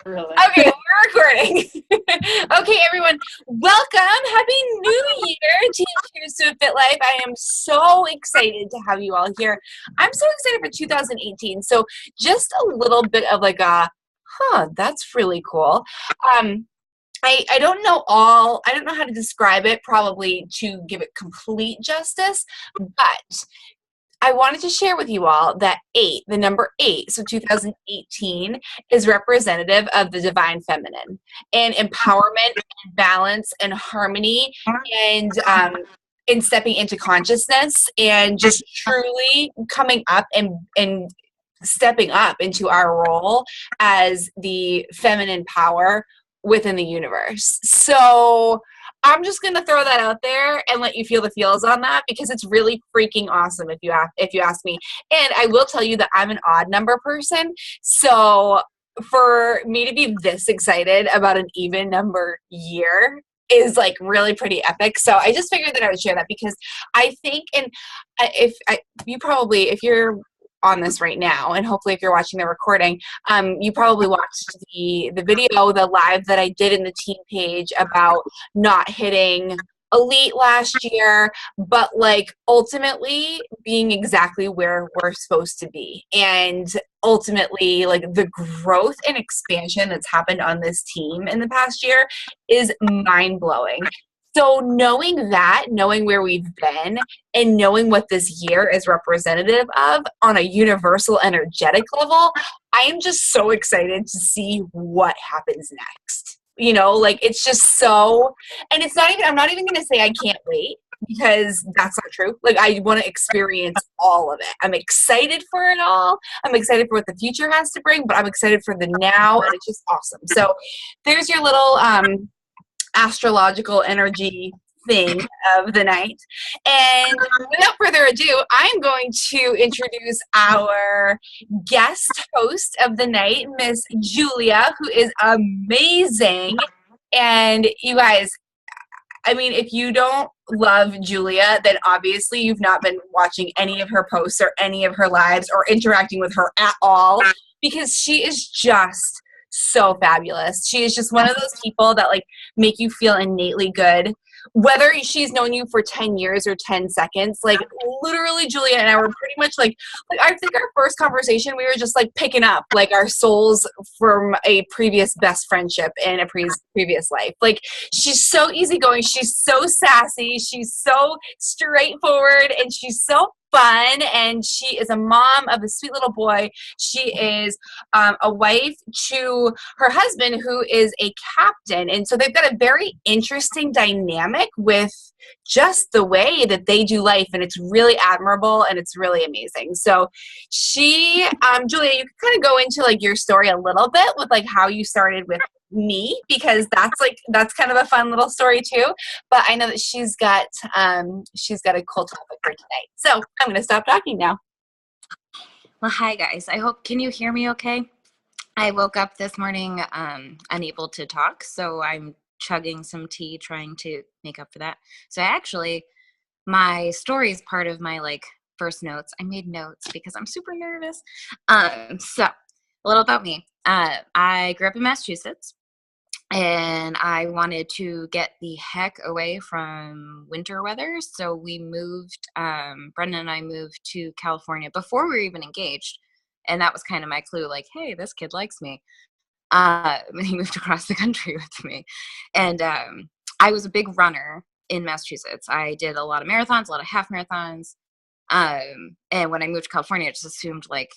Really? Okay, we're recording. Okay, everyone, welcome. Happy New Year to Cheers to a Fit Life. I am so excited to have you all here. I'm so excited for 2018. So just a little bit of like that's really cool. Um, I don't know I don't know how to describe it probably to give it complete justice, but I wanted to share with you all that the number eight, so 2018, is representative of the divine feminine and empowerment and balance and harmony and stepping into consciousness and just truly coming up and stepping up into our role as the feminine power within the universe. So I'm just gonna throw that out there and let you feel the feels on that because it's really freaking awesome if you ask me. And I will tell you that I'm an odd number person, so for me to be this excited about an even number year is like really pretty epic. So I just figured that I would share that because I think, and if you're on this right now, and hopefully if you're watching the recording, you probably watched the video, the live that I did in the team page about not hitting elite last year, but like ultimately being exactly where we're supposed to be. And ultimately, like the growth and expansion that's happened on this team in the past year is mind-blowing. So knowing where we've been and knowing what this year is representative of on a universal energetic level, I am just so excited to see what happens next. You know, like it's just so, and I'm not even going to say I can't wait because that's not true. Like I want to experience all of it. I'm excited for it all. I'm excited for what the future has to bring, but I'm excited for the now, and it's just awesome. So there's your little, astrological energy thing of the night. And without further ado, I'm going to introduce our guest host of the night, Miss Julia, who is amazing. And you guys, I mean, if you don't love Julia, then obviously you've not been watching any of her posts or any of her lives or interacting with her at all, because she is just so fabulous. She is just one of those people that like make you feel innately good. Whether she's known you for 10 years or 10 seconds, like literally Julia and I were pretty much like I think our first conversation, we were just like picking up like our souls from a previous best friendship in a previous life. Like she's so easygoing. She's so sassy. She's so straightforward, and she's so fun, and she is a mom of a sweet little boy. She is a wife to her husband, who is a captain, and so they've got a very interesting dynamic with just the way that they do life, and it's really admirable and it's really amazing. So Julia, you can kind of go into like your story a little bit with like how you started with me, because that's kind of a fun little story too. But I know that she's got a cool topic for tonight. So I'm going to stop talking now. Well, hi guys. Can you hear me okay? I woke up this morning unable to talk, so I'm chugging some tea trying to make up for that. So my story is part of my like first notes. I made notes because I'm super nervous. So a little about me. I grew up in Massachusetts, and I wanted to get the heck away from winter weather. So we moved, Brendan and I moved to California before we were even engaged. And that was kind of my clue, like, hey, this kid likes me. And he moved across the country with me. And I was a big runner in Massachusetts. I did a lot of marathons, a lot of half marathons. And when I moved to California, I just assumed like,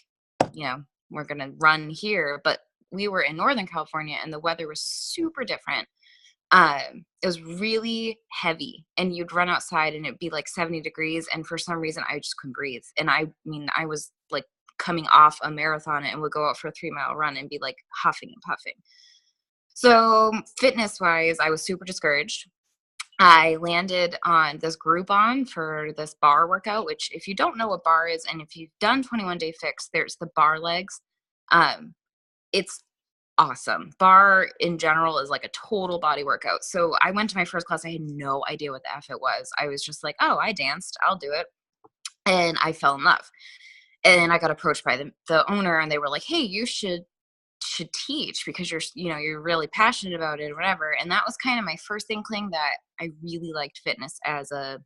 we're going to run here. But we were in Northern California, and the weather was super different. It was really heavy, and you'd run outside and it'd be like 70 degrees. And for some reason I just couldn't breathe. And I was like coming off a marathon and would go out for a 3-mile run and be like huffing and puffing. So fitness wise, I was super discouraged. I landed on this Groupon for this bar workout, which if you don't know what bar is, and if you've done 21 Day Fix, there's the bar legs. It's awesome. Bar in general is like a total body workout. So I went to my first class. I had no idea what the F it was. I was just like, oh, I danced. I'll do it. And I fell in love. And I got approached by the owner, and they were like, hey, you should should teach because you're really passionate about it or whatever. And that was kind of my first inkling that I really liked fitness as a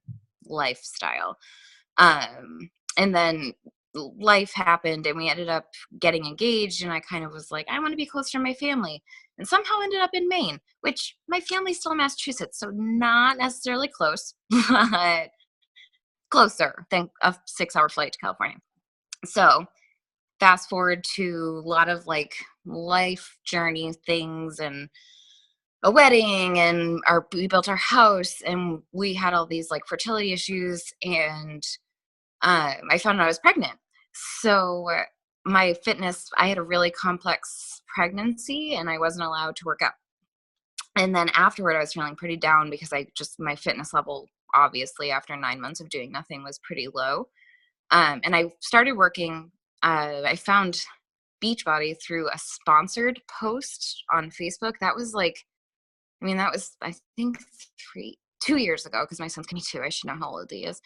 lifestyle. And then life happened and we ended up getting engaged, and I kind of was like, I want to be closer to my family, and somehow ended up in Maine, which my family's still in Massachusetts, so not necessarily close, but closer than a 6-hour flight to California. So fast forward to a lot of like life journey things and a wedding, and we built our house, and we had all these like fertility issues, and I found out I was pregnant. So my fitness, I had a really complex pregnancy and I wasn't allowed to work out. And then afterward, I was feeling pretty down because my fitness level, obviously, after 9 months of doing nothing, was pretty low. And I started working, I found Beachbody through a sponsored post on Facebook. That was I think 2 years ago, because my son's gonna be 2. I should know how old he is.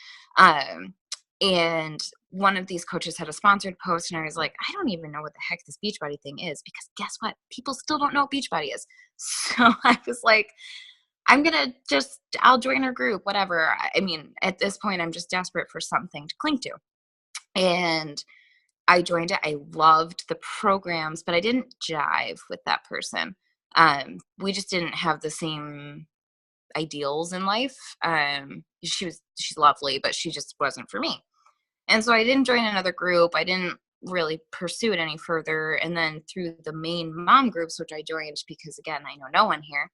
And one of these coaches had a sponsored post, and I was like, I don't even know what the heck this Beachbody thing is, because guess what? People still don't know what Beachbody is. So I was like, I'll join her group, whatever. I mean, at this point, I'm just desperate for something to cling to. And I joined it. I loved the programs, but I didn't jive with that person. We just didn't have the same ideals in life. She's lovely, but she just wasn't for me. And so I didn't join another group. I didn't really pursue it any further. And then through the main mom groups, which I joined because, again, I know no one here,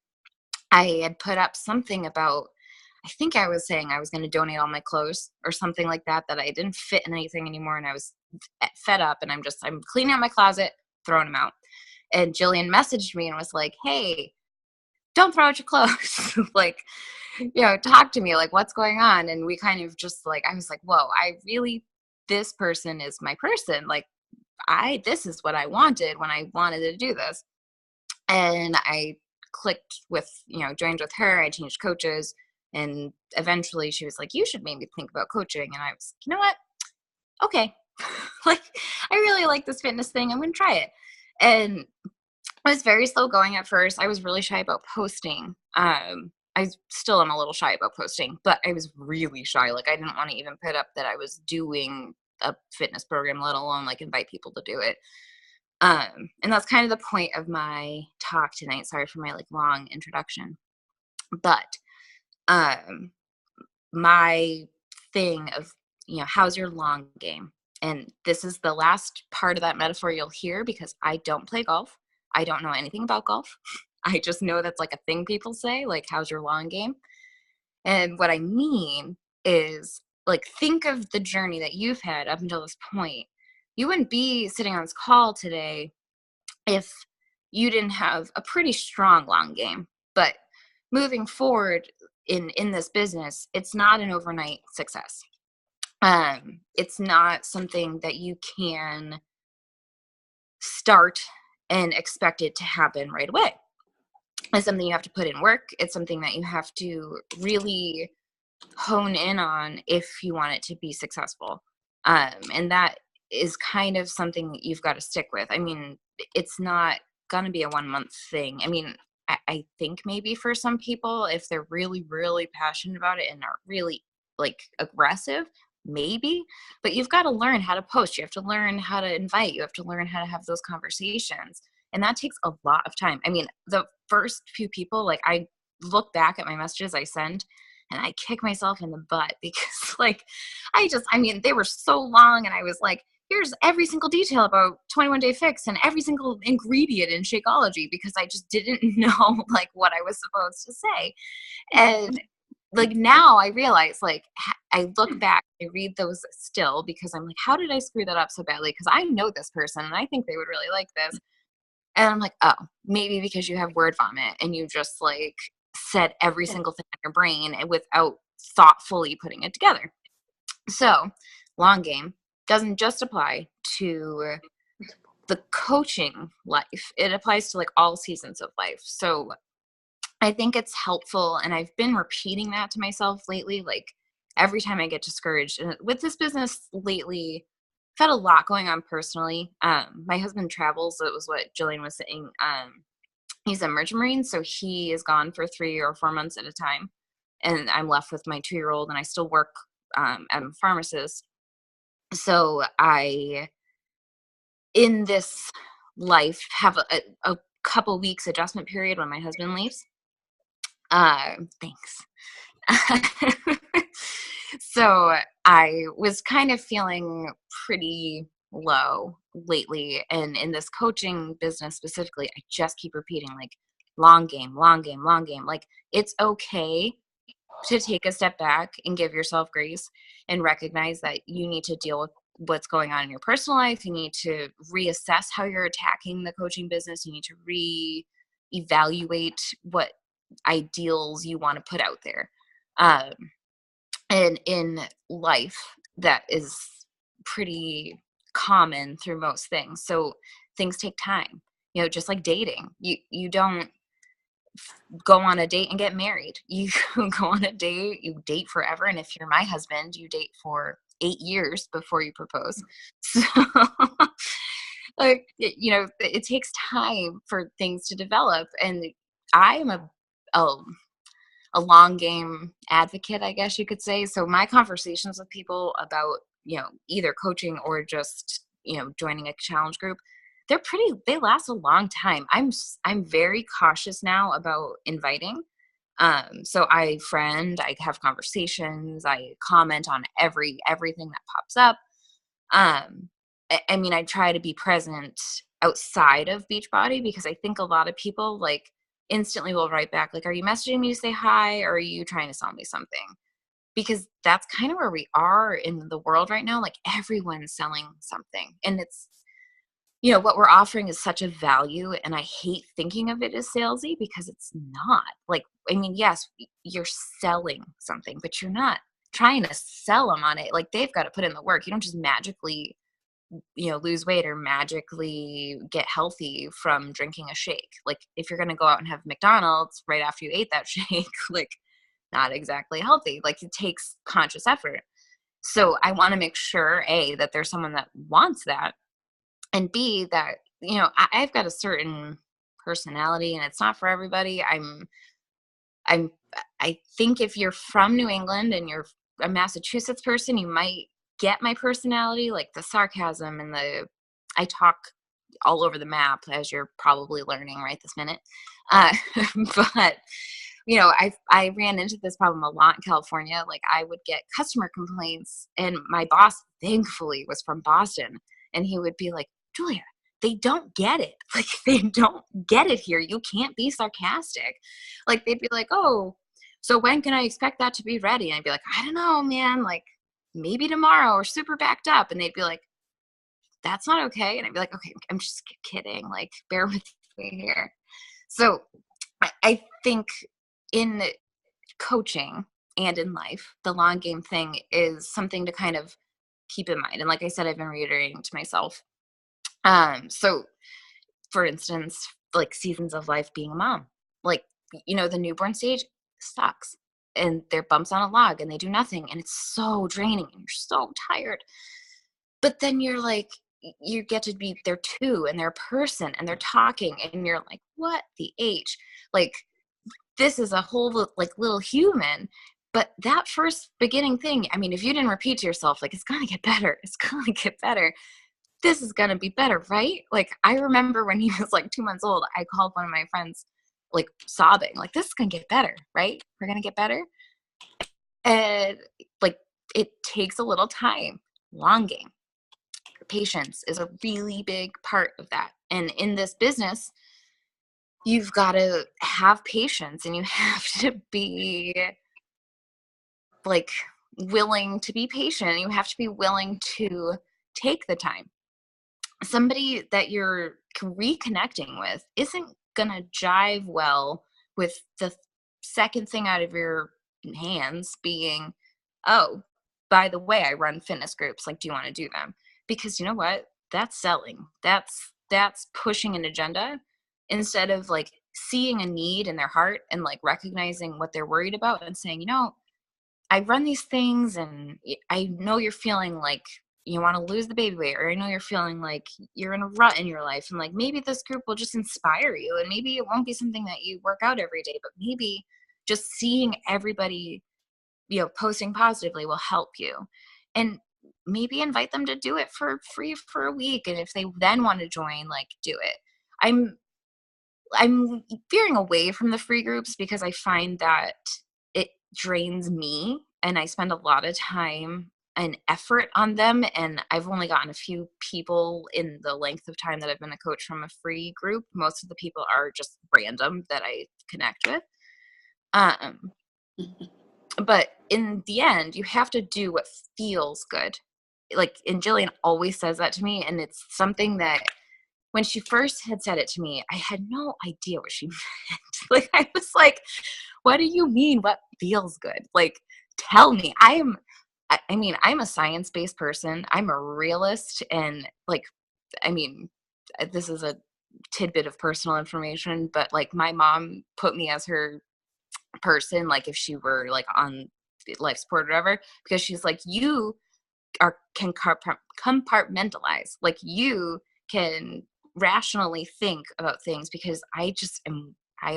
I had put up something about, I think I was saying I was going to donate all my clothes or something like that, that I didn't fit in anything anymore. And I was fed up, and I'm cleaning out my closet, throwing them out. And Jillian messaged me and was like, hey, don't throw out your clothes. Like, talk to me, like, what's going on? And we kind of just like, I was like, whoa, this person is my person. Like, this is what I wanted when I wanted to do this. And I clicked with, joined with her. I changed coaches, and eventually she was like, you should maybe think about coaching. And I was, you know what? Okay. Like, I really like this fitness thing. I'm going to try it. And I was very slow going at first. I was really shy about posting. I still am a little shy about posting, but I was really shy. Like, I didn't want to even put up that I was doing a fitness program, let alone like invite people to do it. And that's kind of the point of my talk tonight. Sorry for my like long introduction, but my thing of, how's your long game? And this is the last part of that metaphor you'll hear, because I don't play golf. I don't know anything about golf. I just know that's like a thing people say, like, how's your long game? And what I mean is, like, think of the journey that you've had up until this point. You wouldn't be sitting on this call today if you didn't have a pretty strong long game. But moving forward in this business, it's not an overnight success. It's not something that you can start and expect it to happen right away. It's something you have to put in work. It's something that you have to really hone in on if you want it to be successful. And that is kind of something that you've got to stick with. I mean, it's not going to be a 1-month thing. I mean, I think maybe for some people, if they're really, really passionate about it and are really like aggressive, maybe, but you've got to learn how to post. You have to learn how to invite. You have to learn how to have those conversations. And that takes a lot of time. I mean, the first few people, like, I look back at my messages I send and I kick myself in the butt because like, they were so long, and I was like, here's every single detail about 21 Day Fix and every single ingredient in Shakeology, because I just didn't know like what I was supposed to say. And like, now I realize, like, I look back, I read those still, because I'm like, how did I screw that up so badly? Because I know this person and I think they would really like this. And I'm like, oh, maybe because you have word vomit and you just like said every single thing in your brain without thoughtfully putting it together. So long game doesn't just apply to the coaching life. It applies to like all seasons of life. So I think it's helpful, and I've been repeating that to myself lately, like every time I get discouraged. And with this business lately, I've had a lot going on personally. My husband travels. So it was what Jillian was saying. He's a merchant marine, so he is gone for 3 or 4 months at a time, and I'm left with my 2-year-old, and I still work at a pharmacist. So I, in this life, have a couple weeks adjustment period when my husband leaves. Thanks. So I was kind of feeling pretty low lately. And in this coaching business specifically, I just keep repeating like long game, long game, long game. Like it's okay to take a step back and give yourself grace and recognize that you need to deal with what's going on in your personal life. You need to reassess how you're attacking the coaching business. You need to re-evaluate what ideals you want to put out there. Um, and in life, that is pretty common through most things. So things take time, just like dating. You don't go on a date and get married. You go on a date, you date forever. And if you're my husband, you date for 8 years before you propose. So like, it takes time for things to develop. And I am a, a long game advocate, I guess you could say. So my conversations with people about, either coaching or just, joining a challenge group, they last a long time. I'm very cautious now about inviting. So I have conversations, I comment on everything that pops up. I mean, I try to be present outside of Beachbody because I think a lot of people like instantly will write back like, are you messaging me to say hi, or are you trying to sell me something? Because that's kind of where we are in the world right now. Like everyone's selling something, and it's, what we're offering is such a value, and I hate thinking of it as salesy because it's not. Like, I mean, yes, you're selling something, but you're not trying to sell them on it. Like they've got to put in the work. You don't just magically, lose weight or magically get healthy from drinking a shake. Like if you're going to go out and have McDonald's right after you ate that shake, like not exactly healthy. Like it takes conscious effort. So I want to make sure, A, that there's someone that wants that, and B, that, I've got a certain personality and it's not for everybody. I'm, I think if you're from New England and you're a Massachusetts person, you might get my personality, like the sarcasm and I talk all over the map, as you're probably learning right this minute. But, I ran into this problem a lot in California. Like I would get customer complaints, and my boss thankfully was from Boston, and he would be like, Julia, they don't get it. Like they don't get it here. You can't be sarcastic. Like they'd be like, oh, so when can I expect that to be ready? And I'd be like, I don't know, man. Like maybe tomorrow, or super backed up. And they'd be like, that's not okay. And I'd be like, okay, I'm just kidding. Like bear with me here. So I think in coaching and in life, the long game thing is something to kind of keep in mind. And like I said, I've been reiterating to myself. So for instance, like seasons of life being a mom, like, the newborn stage sucks, and they're bumps on a log and they do nothing. And it's so draining and you're so tired. But then you're like, you get to be there too, and they're a person and they're talking, and you're like, what the H? Like, this is a whole like little human. But that first beginning thing, I mean, if you didn't repeat to yourself, like, it's gonna get better, it's gonna get better, this is gonna be better, right? Like I remember when he was like 2 months old, I called one of my friends like sobbing, like, this is gonna get better, right? We're gonna get better. And like it takes a little time. Long game. Patience is a really big part of that. And in this business, you've got to have patience, and you have to be like willing to be patient. You have to be willing to take the time. Somebody that you're reconnecting with isn't gonna jive well with the second thing out of your hands being, oh, by the way, I run fitness groups, like, do you want to do them? Because you know what, that's selling, that's pushing an agenda, instead of like seeing a need in their heart and like recognizing what they're worried about and saying, I run these things, and I know you're feeling like you want to lose the baby weight, or I know you're feeling like you're in a rut in your life, and like maybe this group will just inspire you, and maybe it won't be something that you work out every day, but maybe just seeing everybody, posting positively will help you. And maybe invite them to do it for free for a week, and if they then want to join, like, do it. I'm veering away from the free groups because I find that it drains me, and I spend a lot of time and effort on them, and I've only gotten a few people in the length of time that I've been a coach from a free group. Most of the people are just random that I connect with. Um, but in the end, you have to do what feels good. Like, and Jillian always says that to me, and it's something that when she first had said it to me, I had no idea what she meant. Like, I was like, what do you mean? What feels good? Like, tell me. I'm a science-based person. I'm a realist. And like, I mean, this is a tidbit of personal information, but like my mom put me as her person, like if she were like on life support or whatever, because she's like, you can compartmentalize. Like, you can rationally think about things, because I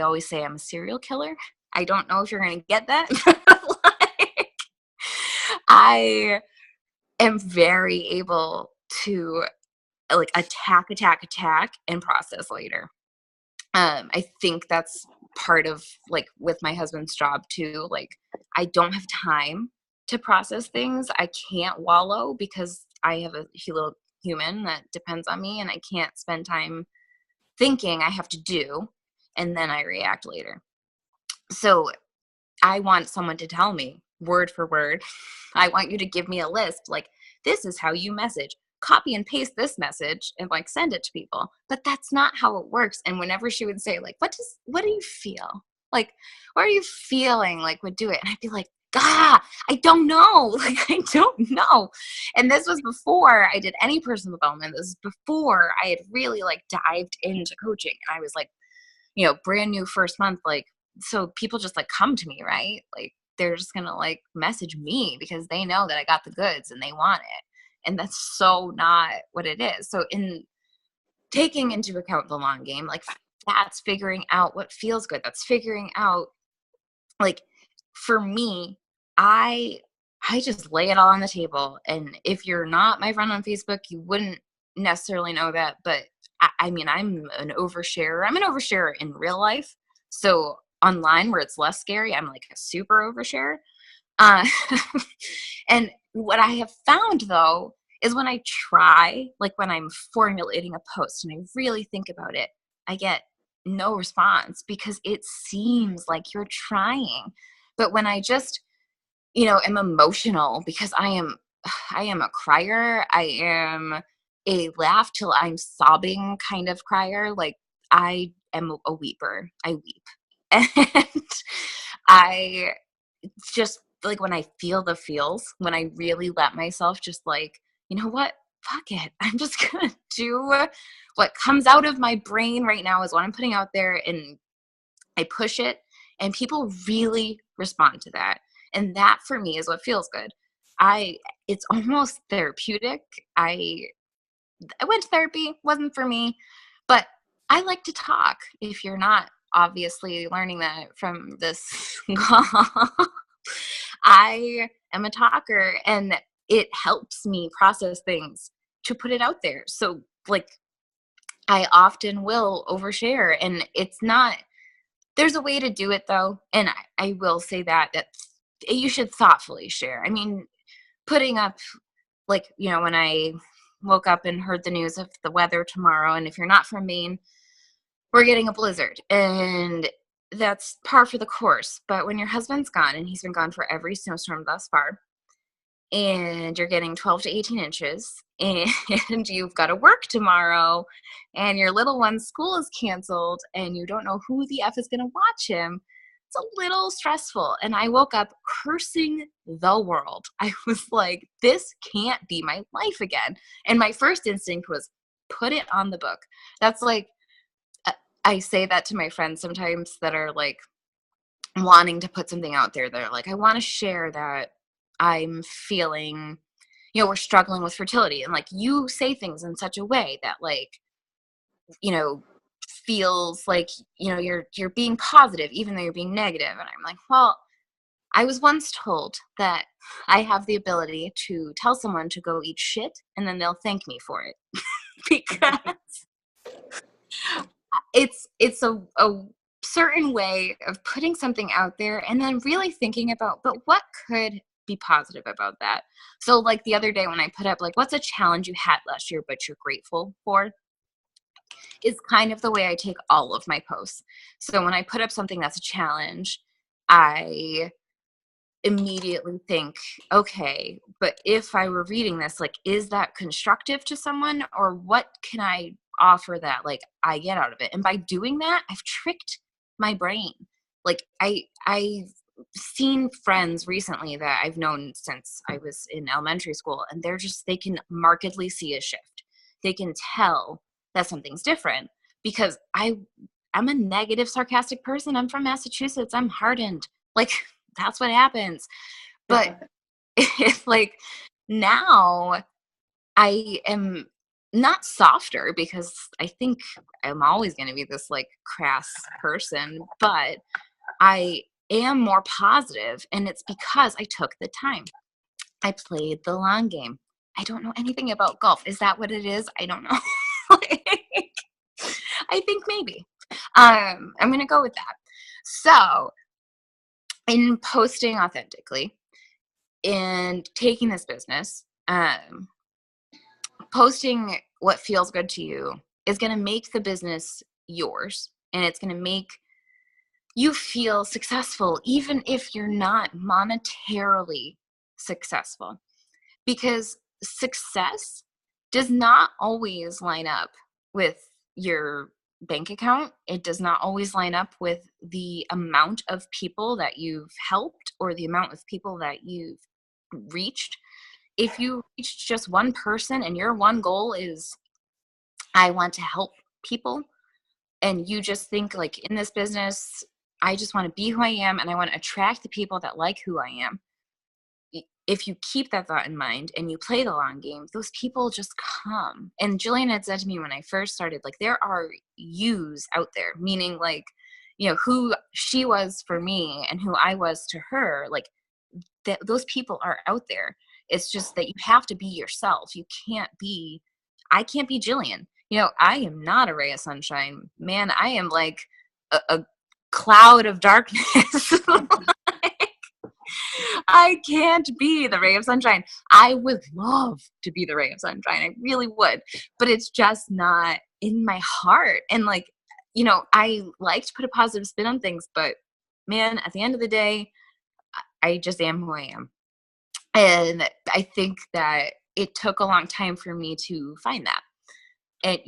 always say I'm a serial killer. I don't know if you're going to get that. Like, I am very able to like attack, and process later. I think that's part of like with my husband's job too. Like, I don't have time to process things. I can't wallow because I have a little human that depends on me, and I can't spend time thinking. I have to do, and then I react later. So I want someone to tell me word for word. I want you to give me a list. Like, this is how you message. Copy and paste this message and like send it to people. But that's not how it works. And whenever she would say like, what do you feel? Like, what are you feeling like would do it? And I'd be like, I don't know. Like, I don't know. And this was before I did any personal development. This was before I had really like dived into coaching. And I was like, brand new first month, like, so people just like come to me, right? Like, they're just gonna like message me because they know that I got the goods and they want it. And that's so not what it is. So in taking into account the long game, like, that's figuring out what feels good. That's figuring out, like, for me, I just lay it all on the table. And if you're not my friend on Facebook, you wouldn't necessarily know that. But I mean, I'm an oversharer. I'm an oversharer in real life. So online, where it's less scary, I'm like a super oversharer. Uh, and what I have found, though, is when I try, like when I'm formulating a post and I really think about it, I get no response because it seems like you're trying. But when I just, am emotional, because I am a crier. I am a laugh till I'm sobbing kind of crier. Like, I am a weeper. I weep. And I just like when I feel the feels, when I really let myself just like, you know what? Fuck it. I'm just going to do what comes out of my brain right now is what I'm putting out there, and I push it, and people really respond to that. And that for me is what feels good. It's almost therapeutic. I went to therapy, wasn't for me, but I like to talk. If you're not obviously learning that from this call, I am a talker, and it helps me process things to put it out there. So like, I often will overshare, and it's not, there's a way to do it though. And I will say that you should thoughtfully share. I mean, putting up, like, when I woke up and heard the news of the weather tomorrow, and if you're not from Maine, we're getting a blizzard, and that's par for the course. But when your husband's gone, and he's been gone for every snowstorm thus far, and you're getting 12 to 18 inches, and you've got to work tomorrow, and your little one's school is canceled, and you don't know who the F is going to watch him, it's a little stressful. And I woke up cursing the world. I was like, this can't be my life again. And my first instinct was, put it on the book. That's like, I say that to my friends sometimes that are like wanting to put something out there. They're like, I want to share that I'm feeling, we're struggling with fertility, and like you say things in such a way that like, feels like, you're being positive even though you're being negative. And I'm like, well, I was once told that I have the ability to tell someone to go eat shit and then they'll thank me for it. Because it's a certain way of putting something out there and then really thinking about, but what could be positive about that? So like the other day when I put up like, what's a challenge you had last year but you're grateful for, is kind of the way I take all of my posts. So when I put up something that's a challenge, I immediately think, okay, but if I were reading this, like, is that constructive to someone, or what can I offer that like I get out of it? And by doing that, I've tricked my brain. Like I've seen friends recently that I've known since I was in elementary school, and they can markedly see a shift. They can tell that something's different because I'm a negative, sarcastic person. I'm from Massachusetts. I'm hardened. Like, that's what happens. But it's like now I am not softer, because I think I'm always going to be this like crass person, but I am more positive, and it's because I took the time. I played the long game. I don't know anything about golf. Is that what it is? I don't know. Like, I think maybe. I'm going to go with that. So, in posting authentically and taking this business, posting what feels good to you is going to make the business yours, and it's going to make you feel successful, even if you're not monetarily successful, because success does not always line up with your bank account. It does not always line up with the amount of people that you've helped or the amount of people that you've reached. If you reach just one person and your one goal is, I want to help people, and you just think like, in this business, I just want to be who I am and I want to attract the people that like who I am. If you keep that thought in mind and you play the long game, those people just come. And Jillian had said to me when I first started, like, there are yous out there, meaning like, who she was for me and who I was to her, like that, those people are out there. It's just that you have to be yourself. I can't be Jillian. I am not a ray of sunshine, man. I am like a cloud of darkness. I can't be the ray of sunshine. I would love to be the ray of sunshine. I really would. But it's just not in my heart. And like, I like to put a positive spin on things, but man, at the end of the day, I just am who I am. And I think that it took a long time for me to find that. And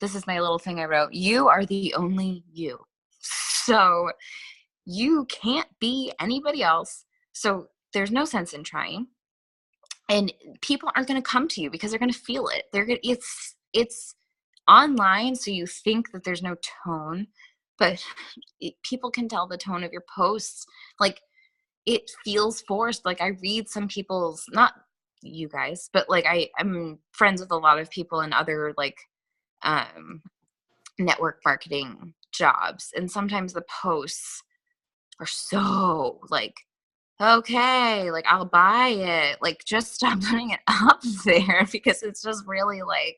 this is my little thing I wrote, you are the only you. So you can't be anybody else. So there's no sense in trying. And people aren't going to come to you because they're going to feel it. It's online, so you think that there's no tone, but people can tell the tone of your posts. Like, it feels forced. Like, I read some people's, not you guys, but like I'm friends with a lot of people in other like network marketing jobs, and sometimes the posts are so like, okay, like, I'll buy it, like, just stop putting it up there, because it's just really like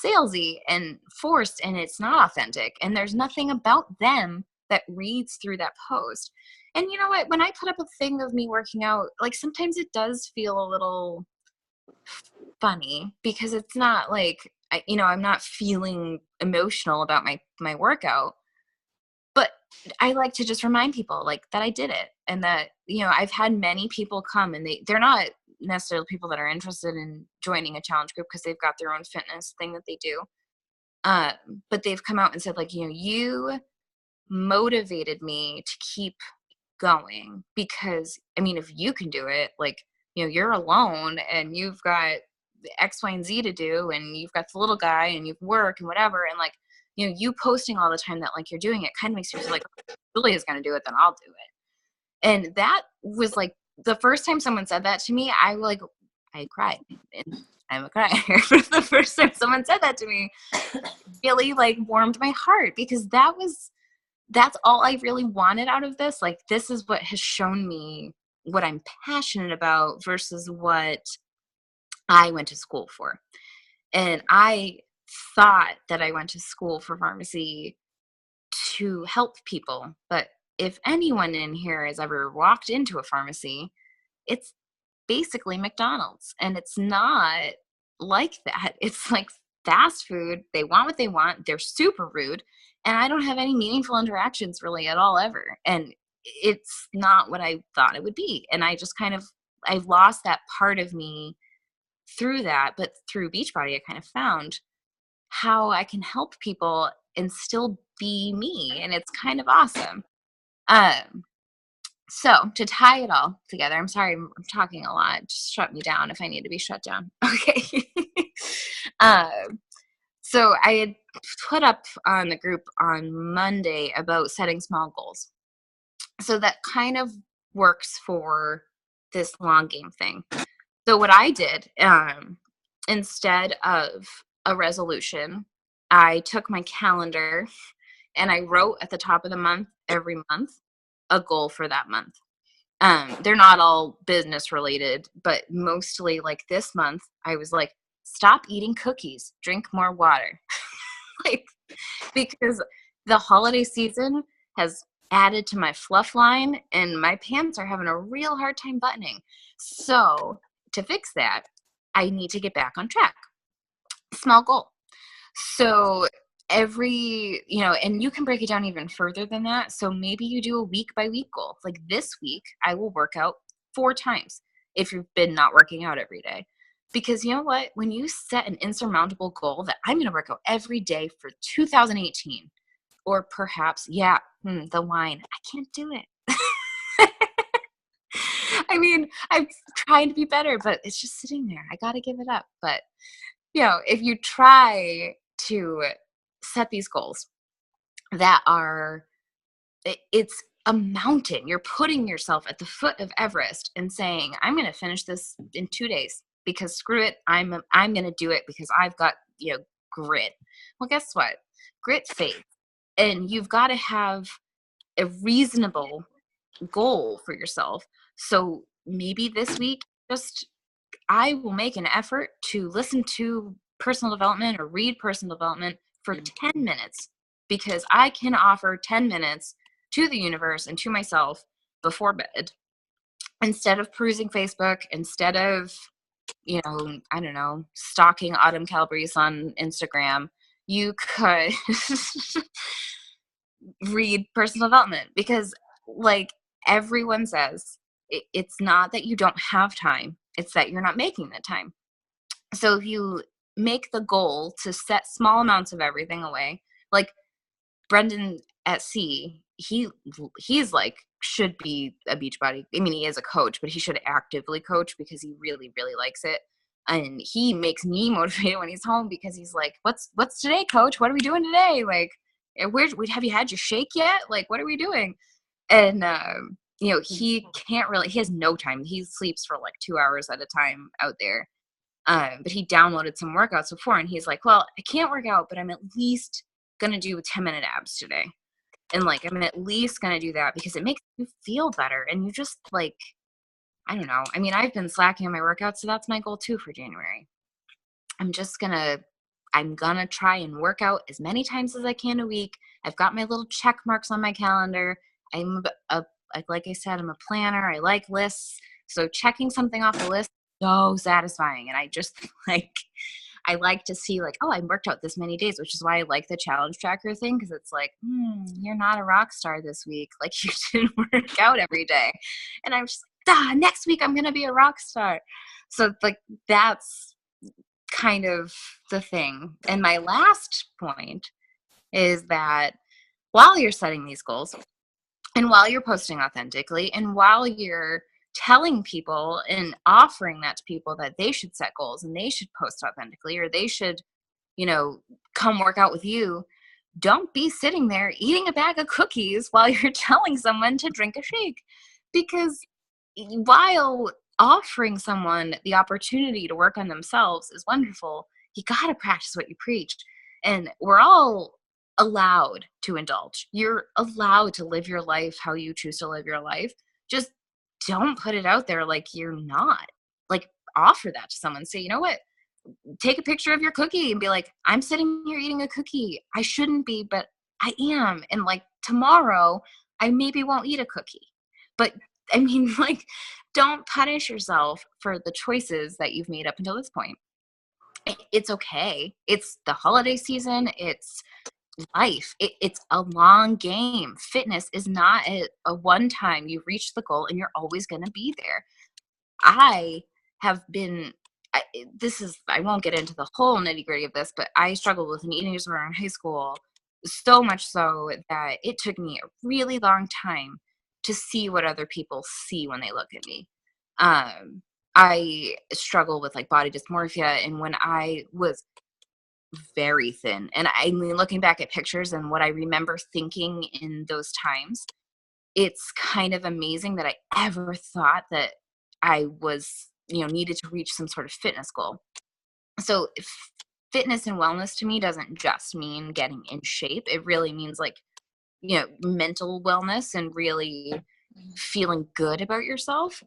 salesy and forced, and it's not authentic, and there's nothing about them that reads through that post. And you know what, when I put up a thing of me working out, like, sometimes it does feel a little funny, because it's not like I'm not feeling emotional about my workout. But I like to just remind people like that I did it, and that, I've had many people come, and they're not necessarily people that are interested in joining a challenge group because they've got their own fitness thing that they do. But they've come out and said like, you motivated me to keep going, because if you can do it, like, you're alone and you've got X, Y, and Z to do, and you've got the little guy and you work and whatever, and like, you posting all the time that like you're doing it kind of makes you feel like, Julia's going to do it, then I'll do it. And that was like the first time someone said that to me, I I cried. And I'm a crier. For the first time someone said that to me, really like warmed my heart, because that's all I really wanted out of this. Like, this is what has shown me what I'm passionate about versus what I went to school for. And I thought that I went to school for pharmacy to help people. But if anyone in here has ever walked into a pharmacy, it's basically McDonald's. And it's not like that. It's like fast food. They want what they want. They're super rude. And I don't have any meaningful interactions really at all ever. And it's not what I thought it would be. And I just kind of, I've lost that part of me through that. But through Beachbody, I kind of found how I can help people and still be me. And it's kind of awesome. So to tie it all together, I'm sorry, I'm talking a lot. Just shut me down if I need to be shut down. Okay. So I had put up on the group on Monday about setting small goals. So that kind of works for this long game thing. So what I did, instead of a resolution, I took my calendar and I wrote at the top of the month, every month, a goal for that month. They're not all business related, but mostly like this month, I was like, stop eating cookies, drink more water. Like, because the holiday season has added to my fluff line and my pants are having a real hard time buttoning. So to fix that, I need to get back on track. Small goal. So every, and you can break it down even further than that. So maybe you do a week by week goal. Like this week, I will work out 4 times if you've been not working out every day. Because you know what? When you set an insurmountable goal that I'm going to work out every day for 2018, or perhaps, the wine, I can't do it. I mean, I'm trying to be better, but it's just sitting there. I got to give it up. But, if you try to set these goals that are, it's a mountain. You're putting yourself at the foot of Everest and saying, I'm going to finish this in 2 days because screw it. I'm going to do it because I've got, grit. Well, guess what? Grit fades. And you've got to have a reasonable goal for yourself. So maybe this week, I will make an effort to listen to personal development or read personal development for 10 minutes, because I can offer 10 minutes to the universe and to myself before bed, instead of perusing Facebook, instead of, I don't know, stalking Autumn Calabrese on Instagram. You could read personal development, because like everyone says, it's not that you don't have time, it's that you're not making the time. So if you make the goal to set small amounts of everything away, like Brendan at Sea, he's like, should be a Beachbody. I mean, he is a coach, but he should actively coach because he really, really likes it. And he makes me motivated when he's home, because he's like, what's today, coach? What are we doing today? Like, have you had your shake yet? Like, what are we doing? And, he can't really, he has no time. He sleeps for like 2 hours at a time out there. But he downloaded some workouts before, and he's like, well, I can't work out, but I'm at least going to do 10-minute abs today. And like, I'm at least going to do that because it makes you feel better. And you just like, I don't know. I mean, I've been slacking on my workouts, so that's my goal too for January. I'm going to try and work out as many times as I can a week. I've got my little check marks on my calendar. Like I said, I'm a planner. I like lists. So checking something off the list, so satisfying. And I just I like to see like, oh, I worked out this many days, which is why I like the challenge tracker thing. Cause it's like, you're not a rock star this week. Like, you didn't work out every day. And I'm just next week I'm going to be a rock star. So like, that's kind of the thing. And my last point is that while you're setting these goals, and while you're posting authentically, and while you're telling people and offering that to people that they should set goals and they should post authentically, or they should, come work out with you, don't be sitting there eating a bag of cookies while you're telling someone to drink a shake. Because while offering someone the opportunity to work on themselves is wonderful. You got to practice what you preach. And we're all allowed to indulge. You're allowed to live your life how you choose to live your life. Just don't put it out there like you're not. Like, offer that to someone. Say, you know what? Take a picture of your cookie and be like, I'm sitting here eating a cookie. I shouldn't be, but I am. And like tomorrow, I maybe won't eat a cookie. But I mean, like, don't punish yourself for the choices that you've made up until this point. It's okay. It's the holiday season. It's life. It's a long game. Fitness is not a one time you reach the goal and you're always going to be there. I have been, I won't get into the whole nitty gritty of this, but I struggled with an eating disorder in high school, so much so that it took me a really long time to see what other people see when they look at me. I struggle with like body dysmorphia, and when I was very thin, and I mean, looking back at pictures and what I remember thinking in those times, it's kind of amazing that I ever thought that I was, needed to reach some sort of fitness goal. So fitness and wellness to me doesn't just mean getting in shape. It really means like, mental wellness and really feeling good about yourself.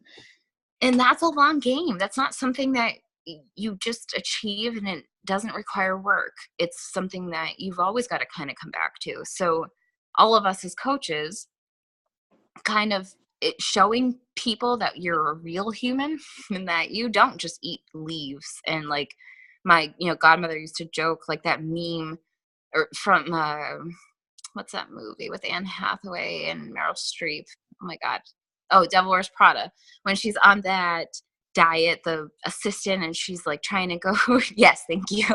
And that's a long game. That's not something that you just achieve, and it doesn't require work. It's something that you've always got to kind of come back to. So all of us as coaches, kind of showing people that you're a real human and that you don't just eat leaves. And like my godmother used to joke, like that meme or from what's that movie with Anne Hathaway and Meryl Streep? Oh my god. Oh, Devil Wears Prada. When she's on that diet, the assistant, and she's like trying to go yes, thank you.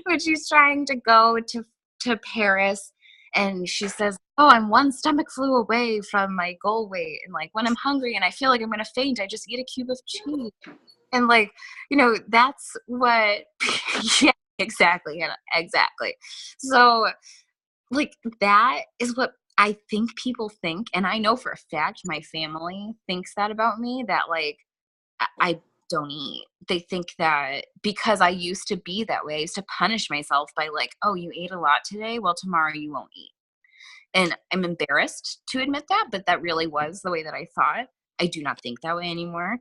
When she's trying to go to Paris, and she says, oh, I'm one stomach flu away from my goal weight. And like when I'm hungry and I feel like I'm going to faint, I just eat a cube of cheese. And like, that's what, yeah, exactly. Yeah, exactly. So like that is what I think people think. And I know for a fact my family thinks that about me, that like I don't eat. They think that because I used to be that way, I used to punish myself by like, oh, you ate a lot today, well, tomorrow you won't eat. And I'm embarrassed to admit that, but that really was the way that I thought. I do not think that way anymore.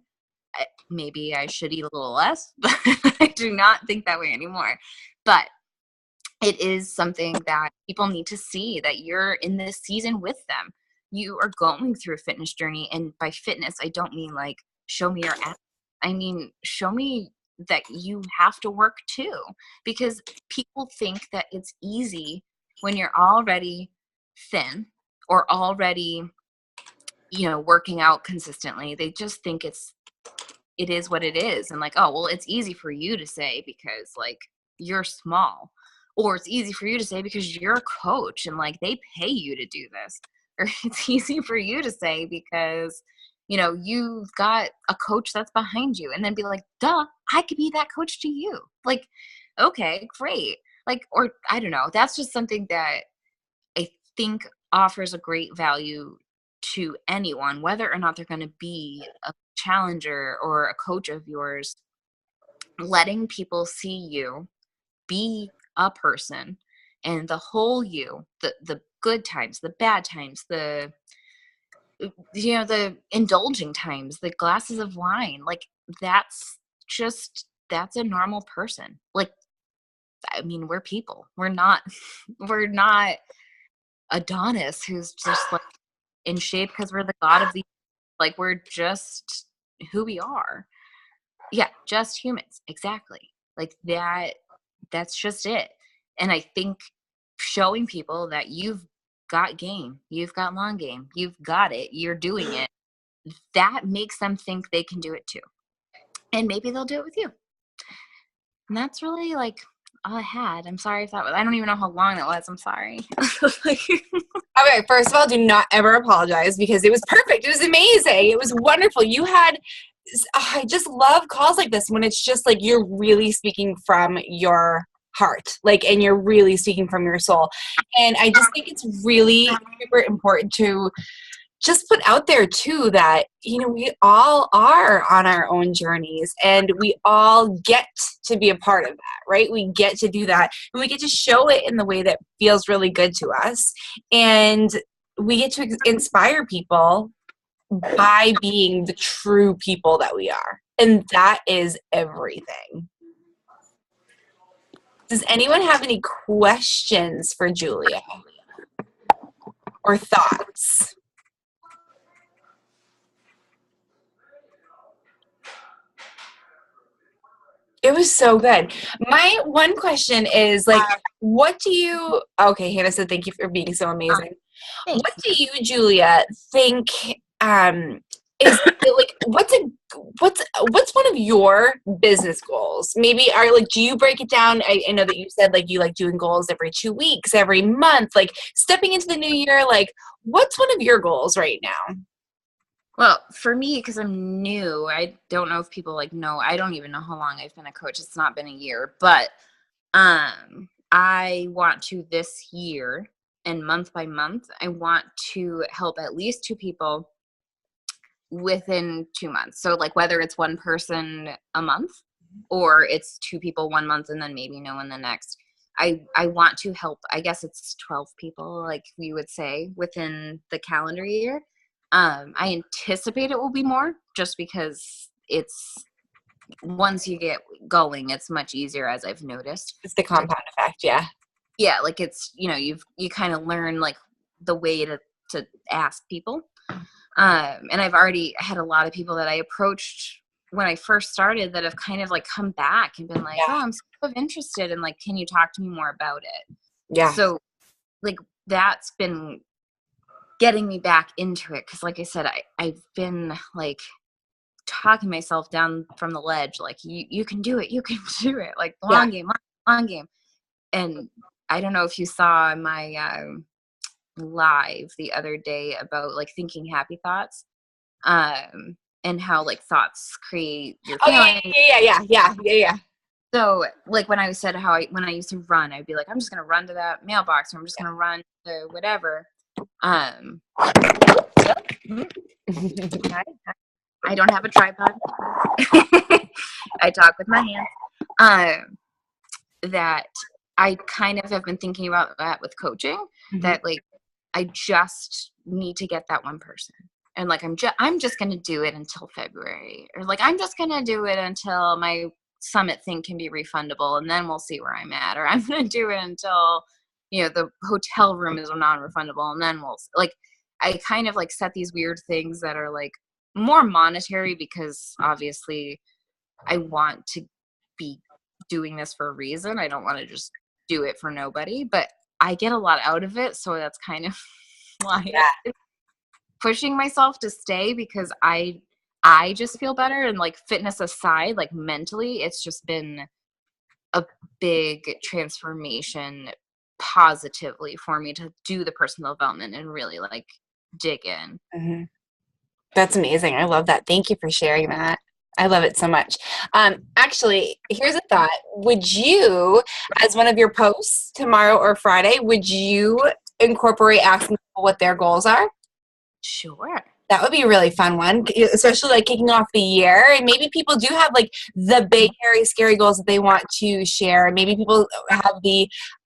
Maybe I should eat a little less, but I do not think that way anymore. But it is something that people need to see, that you're in this season with them. You are going through a fitness journey. And by fitness, I don't mean like, show me your ass. I mean, show me that you have to work too, because people think that it's easy when you're already thin or already, working out consistently. They just think it is what it is. And like, oh, well, it's easy for you to say because like you're small, or it's easy for you to say because you're a coach and like they pay you to do this, or it's easy for you to say because you've got a coach that's behind you, and then be like, duh, I could be that coach to you. Like, okay, great. Like, or I don't know. That's just something that I think offers a great value to anyone, whether or not they're going to be a challenger or a coach of yours. Letting people see you be a person, and the whole you, the good times, the bad times, the the indulging times, the glasses of wine, like that's a normal person. Like, I mean, we're people. We're not Adonis who's just like in shape because we're the god of the, like, we're just who we are. Yeah, just humans. Exactly. Like that's just it. And I think showing people that you've got game, you've got long game, you've got it, you're doing it, that makes them think they can do it too. And maybe they'll do it with you. And that's really like all I had. I'm sorry if that was, I don't even know how long that was. I'm sorry. Okay, first of all, do not ever apologize, because it was perfect. It was amazing. It was wonderful. I just love calls like this when it's just like you're really speaking from your heart, like, and you're really speaking from your soul. And I just think it's really super important to just put out there too that, we all are on our own journeys, and we all get to be a part of that, right? We get to do that, and we get to show it in the way that feels really good to us. And we get to inspire people by being the true people that we are. And that is everything. Does anyone have any questions for Julia or thoughts? It was so good. My one question is, like, okay, Hannah said thank you for being so amazing. Thanks. What do you, Julia, think is like what's one of your business goals? Maybe do you break it down? I know that you said like you like doing goals every 2 weeks, every month, like stepping into the new year, like what's one of your goals right now? Well, for me, because I'm new, I don't know if people know. I don't even know how long I've been a coach. It's not been a year, but I want to this year, and month by month, I want to help at least 2 people within 2 months. So whether it's one person a month or it's 2 people 1 month and then maybe no one the next. I want to help, I guess it's 12 people, like we would say, within the calendar year. I anticipate it will be more just because it's once you get going, it's much easier, as I've noticed. It's the compound effect. Yeah. Yeah. It's, you kind of learn the way to ask people. And I've already had a lot of people that I approached when I first started that have kind of come back and been like, oh, I'm so interested. And can you talk to me more about it? Yeah. So that's been getting me back into it. Cause like I said, I've been talking myself down from the ledge. You can do it. You can do it. Long game. And I don't know if you saw my, live the other day about thinking happy thoughts, and how thoughts create your feelings. Yeah. So when I said when I used to run, I'd be like, I'm just gonna run to that mailbox, or I'm just gonna run to whatever. I don't have a tripod. I talk with my hands. That I kind of have been thinking about that with coaching. Mm-hmm. That I just need to get that one person, and I'm just gonna do it until February, or I'm just gonna do it until my summit thing can be refundable, and then we'll see where I'm at, or I'm gonna do it until the hotel room is non-refundable, and then I kind of set these weird things that are more monetary, because obviously I want to be doing this for a reason. I don't want to just do it for nobody, but I get a lot out of it, so that's kind of why I'm pushing myself to stay, because I just feel better. And fitness aside, mentally, it's just been a big transformation positively for me to do the personal development and really dig in. Mm-hmm. That's amazing. I love that. Thank you for sharing that. I love it so much. Actually, here's a thought. Would you, as one of your posts tomorrow or Friday, would you incorporate asking people what their goals are? Sure. That would be a really fun one, especially kicking off the year. And maybe people do have the big, hairy, scary goals that they want to share. Maybe people have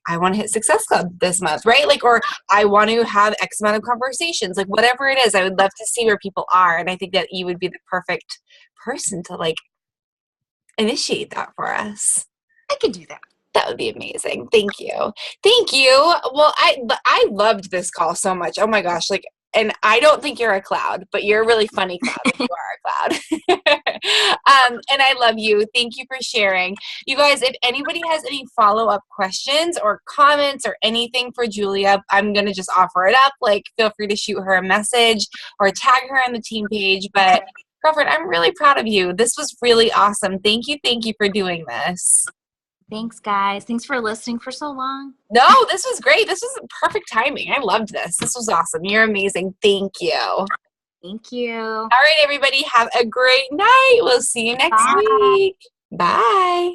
I want to hit Success Club this month, right? Or I want to have X amount of conversations, whatever it is. I would love to see where people are. And I think that you would be the perfect person to initiate that for us. I could do that. That would be amazing. Thank you. Well, I loved this call so much. Oh my gosh. And I don't think you're a cloud, but you're a really funny cloud if you are a cloud. And I love you. Thank you for sharing. You guys, if anybody has any follow-up questions or comments or anything for Julia, I'm going to just offer it up. Feel free to shoot her a message or tag her on the team page. But girlfriend, I'm really proud of you. This was really awesome. Thank you for doing this. Thanks, guys. Thanks for listening for so long. No, this was great. This was perfect timing. I loved this. This was awesome. You're amazing. Thank you. Thank you. All right, everybody. Have a great night. We'll see you next week. Bye.